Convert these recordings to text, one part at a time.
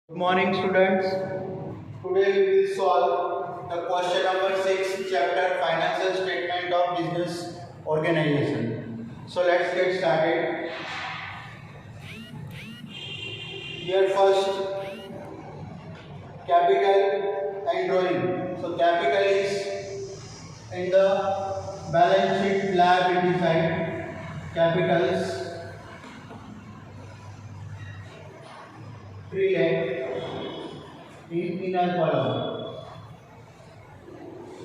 Good morning, students. Today we will solve the question number 6, chapter Financial Statement of Business Organization. So let's get started. Here first, capital and drawing. So capital is in the balance sheet liability side. Capitals 3 lakh in inner column.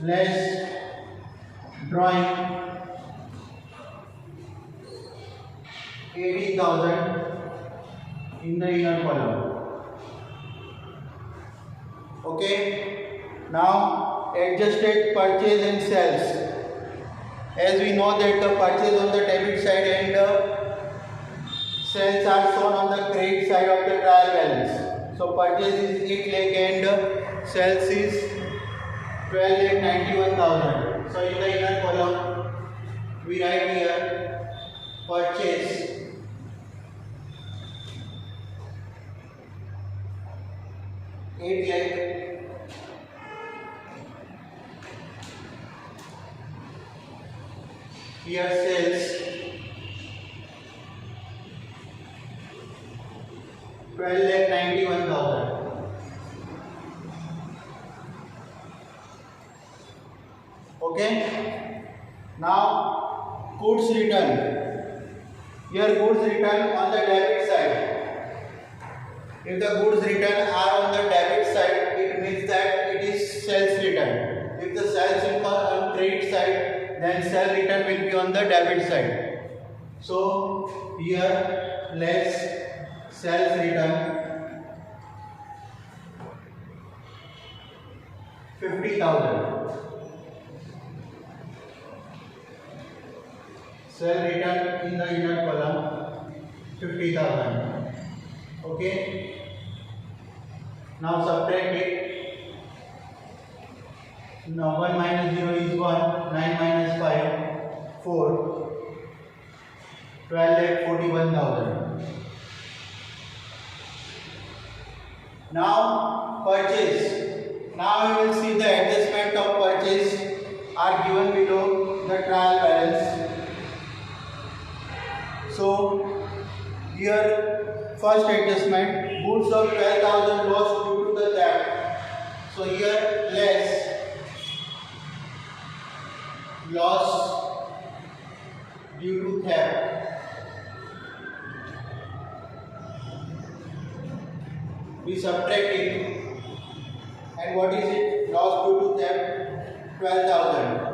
Less drawing 80,000 in the inner column. Okay. Now adjusted purchase and sales. As we know that the purchase on the debit side and sales are shown on the credit side of the trial balance. So purchase is 8 lakh and sales is 12 lakh 91,000. So in the inner column we write here purchase 8 lakh here sales 12 lakh 91,000. Okay. Now goods return. Here goods return on the debit side. If the goods return are on the debit side, it means that it is sales return. If the sales is on credit side, then sales return will be on the debit side. So here less sales return 50,000. Sales return in the inner column 50,000. Okay. Now subtract it. Now 1 minus 0 is 1. 9 minus 5 4. 12 lakh 41,000. Now purchase. Now we will see the adjustment of purchase are given below the trial balance. So here first adjustment, goods of 12,000 lost due to the theft. So here less loss due to theft. We subtract it, and what is it? Loss due to theft 12,000.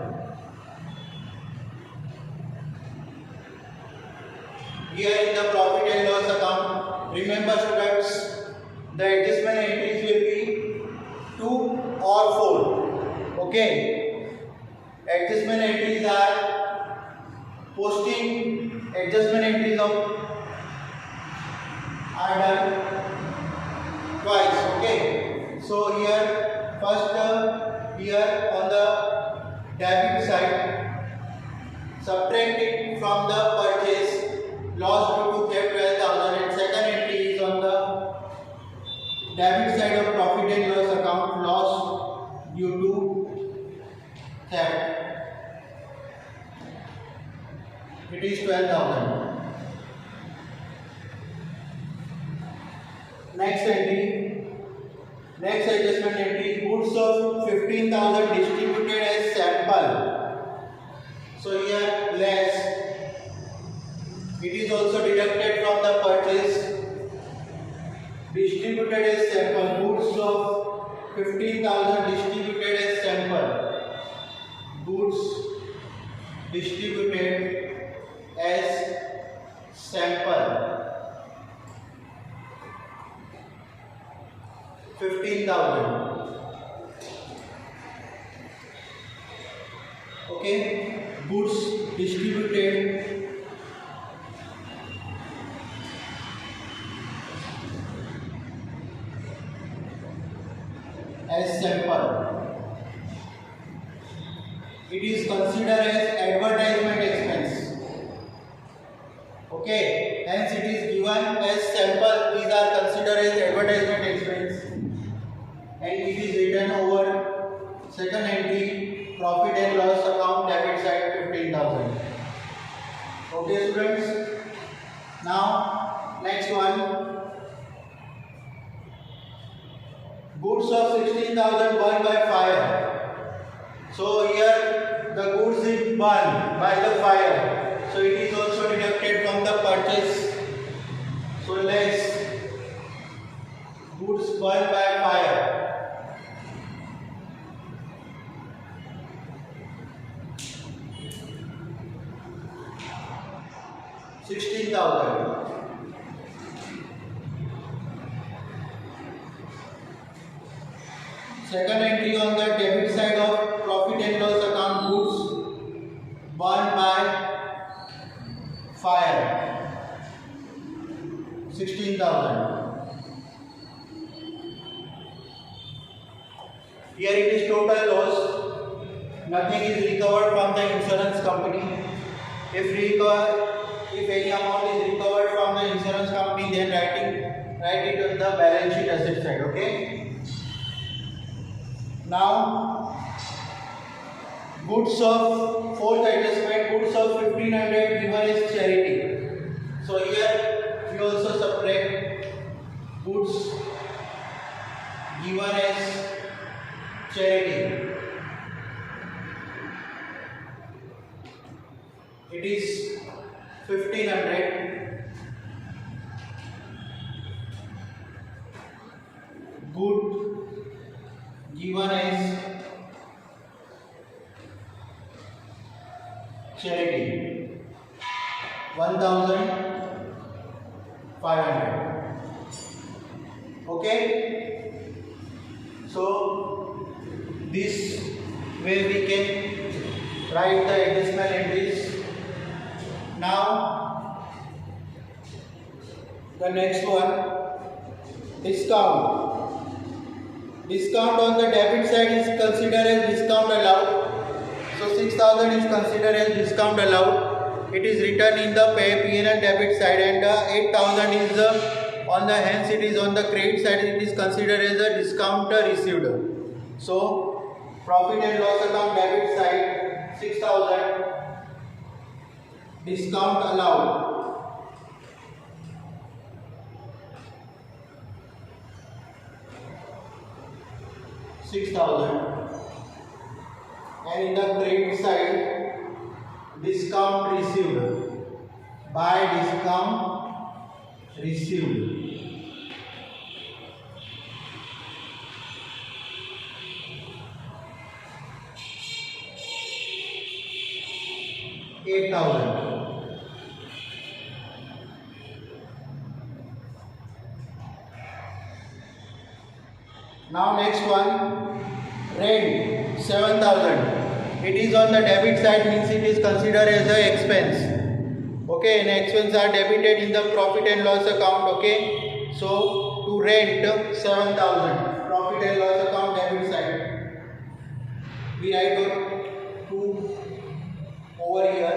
Here in the profit and loss account, remember students, the adjustment entries will be 2 or 4. Okay. Adjustment entries are posting adjustment entries of are done twice. Okay. So here first here on the debit side, subtract it from the purchase loss due to theft 12,000, and second entry is on the debit side of profit and loss account, loss due to theft. It is 12,000. Next entry, next adjustment entry is goods of 15,000 distributed as sample. So here less. It is also deducted from the purchase. Distributed as sample. Goods of 15,000 distributed as sample. Goods distributed as sample. 15,000. Okay. Goods distributed as sample. It is considered as advertisement expense. Okay, hence it is given as sample. These are considered as advertisement expense. expense, and it is written over second entry, profit and loss account, debit side 15,000. Okay students. Now next one, goods of 16,000 burned by fire. So here the goods is burned by the fire, so it is also deducted from the purchase. So less goods burned by fire. $16,000. Second entry on the debit side of profit and loss account, goods burned by fire, 16,000. Here it is total loss. Nothing is recovered from the insurance company. If any amount is recovered from the insurance company, then write it on the balance sheet asset side. Okay. Now, goods of fourth adjustment, goods of 1,500 given as charity. So here we also subtract goods given as charity. It is 1,500. Good given as charity, 1,500. Okay. So this way we can write the additional entries. Now the next one, discount. Discount on the debit side is considered as discount allowed. So 6,000 is considered as discount allowed. It is written in the P&L debit side, and 8,000 is on the hence it is on the credit side. It is considered as a discount received. So profit and loss account debit side 6,000 discount allowed. $6,000, and in the credit side discount received, by discount received, $8,000. Now next one, rent 7,000. It is on the debit side, means it is considered as an expense. Okay, and expenses are debited in the profit and loss account. Okay, so to rent 7,000, profit and loss account debit side. We write 2 over here.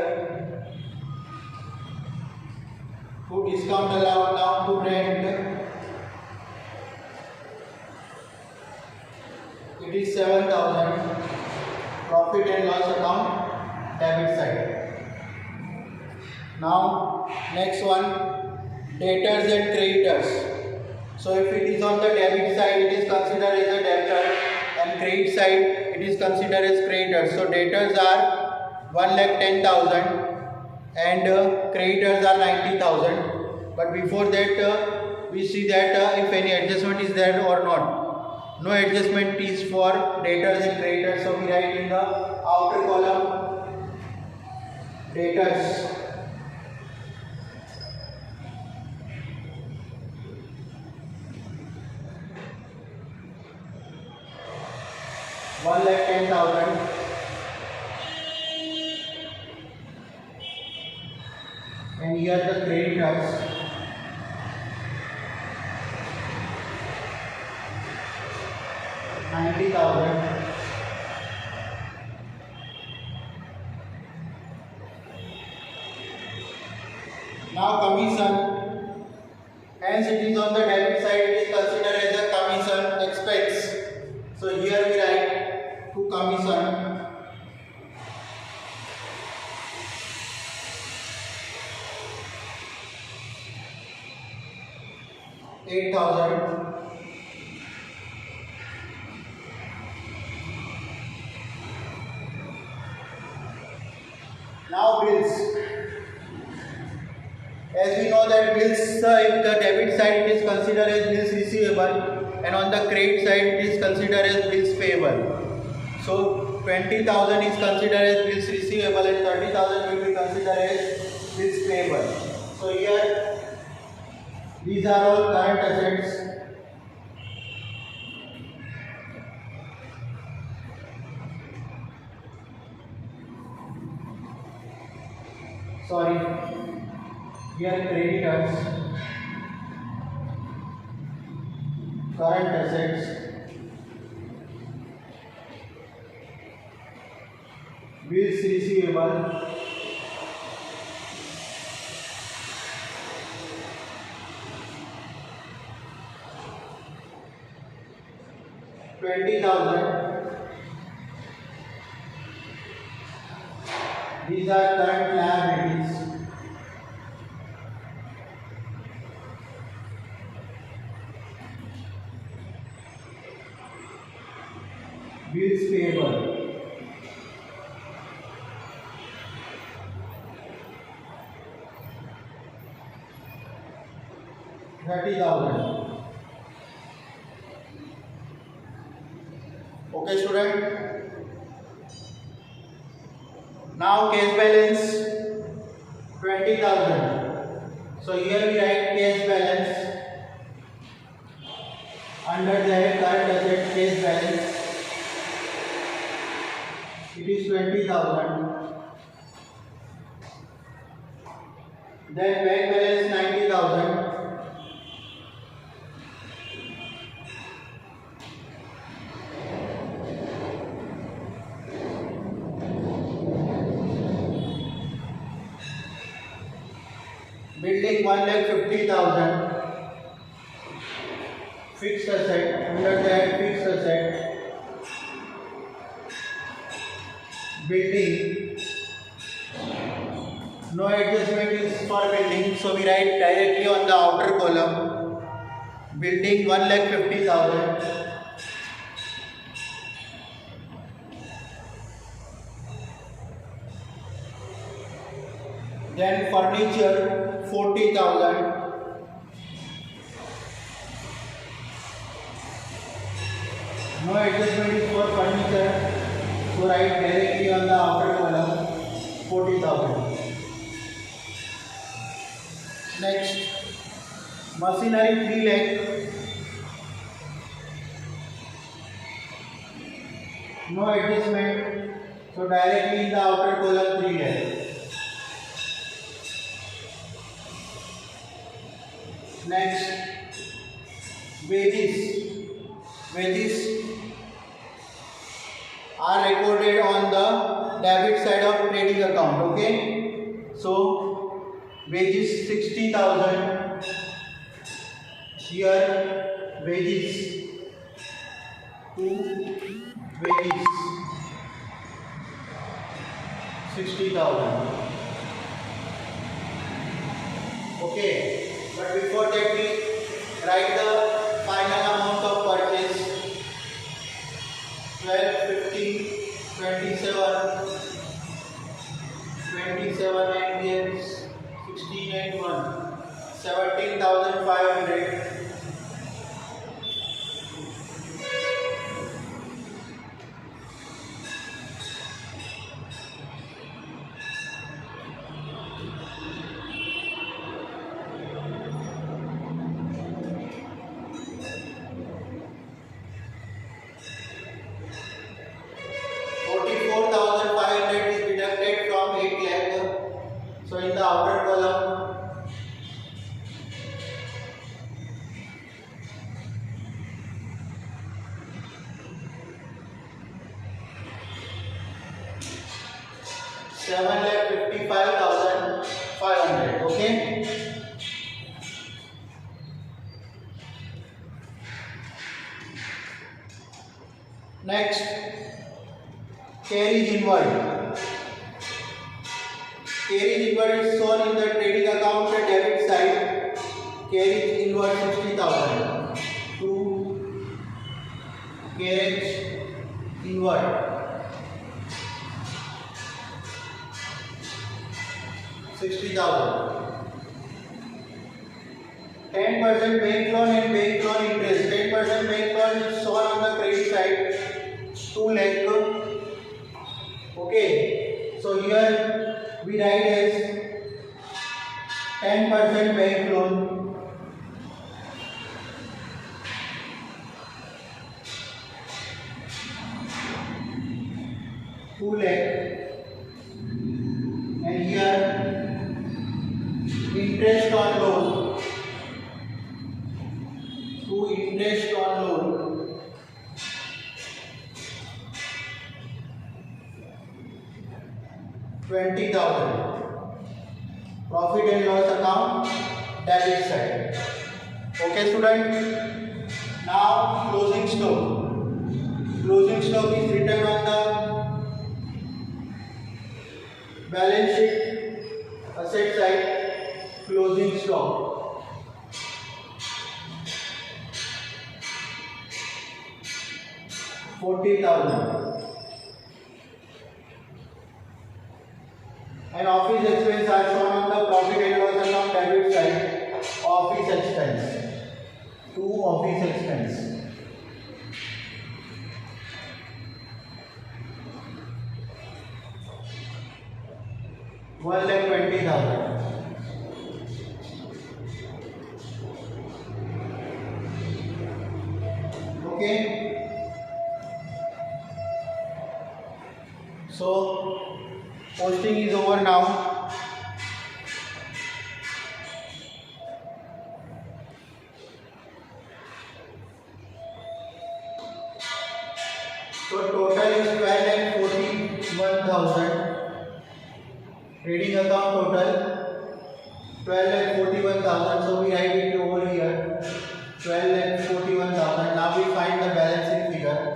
To discount allowed, now to rent. It is 7,000, profit and loss account debit side. Now next one, debtors and creditors. So if it is on the debit side, it is considered as a debtor, and credit side it is considered as creditors. So debtors are 1,10,000 and creditors are 90,000. But before that we see that if any adjustment is there or not. No adjustment is for debtors and creditors, so we write in the outer column debtors. $1,10,000, and here the creditors. $90,000. Now commission, hence it is on the debit side, it is considered as a commission. 8,000. Now bills. As we know that bills, if the debit side it is considered as bills receivable, and on the credit side it is considered as bills payable. So 20,000 is considered as bills receivable and 30,000 will be considered as bills payable. So here these are all current assets. Sorry, here creditors, current assets, bills receivable, $20,000. These are current liabilities. Bills payable. $30,000. Okay, student. Now cash balance 20,000. So here we write cash balance under the head current asset cash balance. It is 20,000. Then bank balance 90,000. Building 1,50,000. Fixed asset, under that fixed asset. Building. No adjustment is for building, so we write directly on the outer column. Building 1,50,000. Then furniture 40,000. No adjustment is for furniture, so write directly on the outer column 40,000. Next, machinery 3 lakh. No adjustment, so directly in the outer column 3 lakh. Next, wages. Wages are recorded on the debit side of trading account. Okay, so wages 60,000. Here wages to wages 60,000. Okay, but before that we write the final amount of purchase. 12, 15, 27, 27 and here 16 and 1, 17,500. So in the outer column, $7,55,500. Okay. Next, carriage inward. Carriage inward is shown in the trading account at debit side. carriage inward 60,000. 2 carriage inward 60,000. 10% bank loan and bank loan interest. 10% bank loan is shown on the credit side, 2 lakh. Okay, so here we write as 10% bank loan, two lakh, and here interest on loan, interest on loan, 20,000. Profit and loss account, debit side. Okay, student. Now closing stock. Closing stock is written on the balance sheet, asset side. Closing stock, $40,000. And office expense are shown on the profit and loss account debit side. Office expense, 2 office expense, $1,20,000. Okay, so posting is over now. So total is 12,41,000. Trading account total 12,41,000. So we write it over here, 12,41,000. Now we find the balancing figure.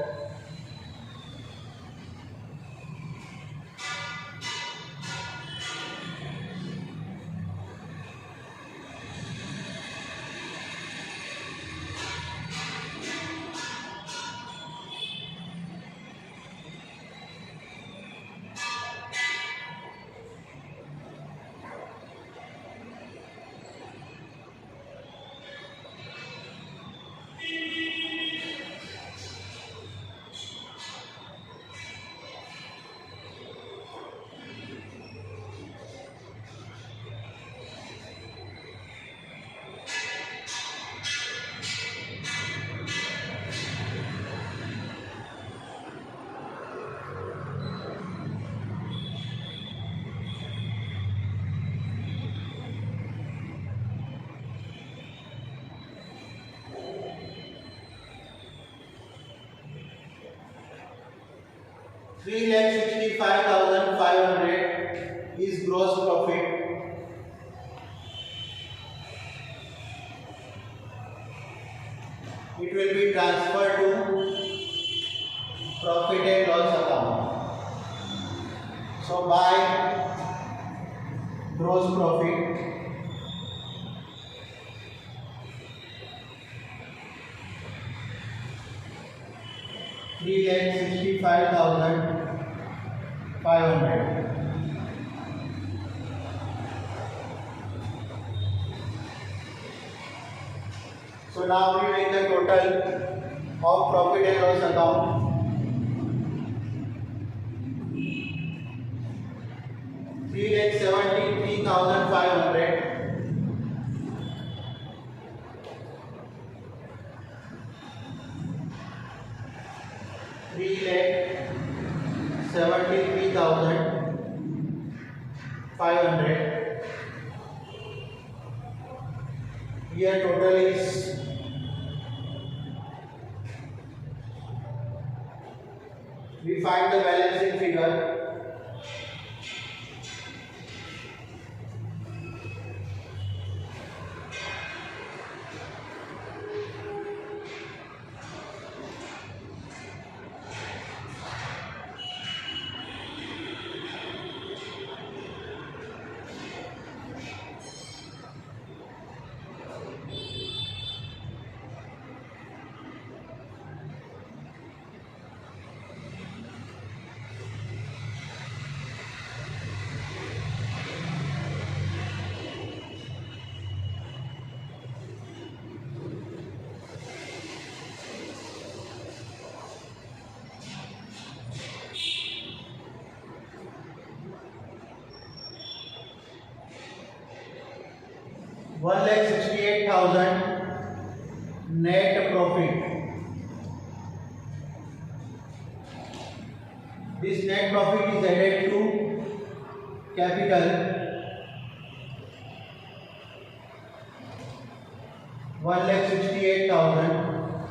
$3,65,500 is gross profit. It will be transferred to profit and loss account. So by gross profit, $3,65,500. So now we make the total of profit and loss account. 3,73,500. $3,73,500. Here total is we find the balancing figure. 1,68,000 net profit. This net profit is added to capital 1,68,000.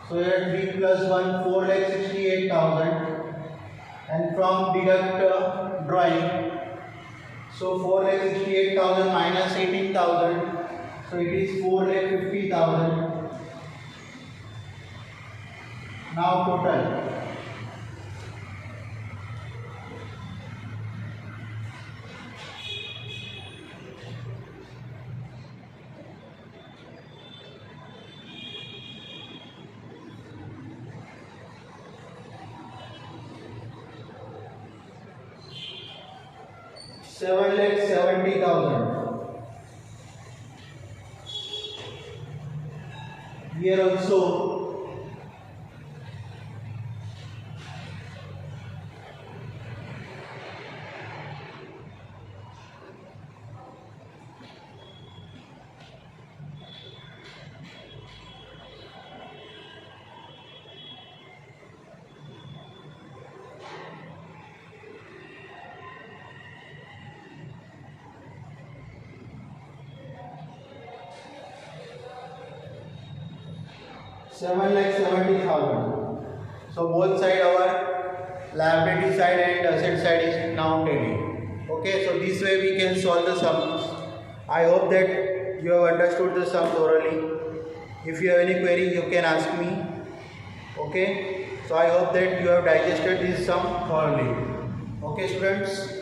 So here 3 plus 1, 4,68,000, and from deduct drawing. So 4,68,000 minus 18,000. So it is 4,50,000. Now total. $7,70,000. Here also $7,70,000. So both side our liability side and asset side is now tally. Okay, so this way we can solve the sums. I hope that you have understood the sum thoroughly. If you have any query, you can ask me. Okay, so I hope that you have digested this sum thoroughly. Okay, students.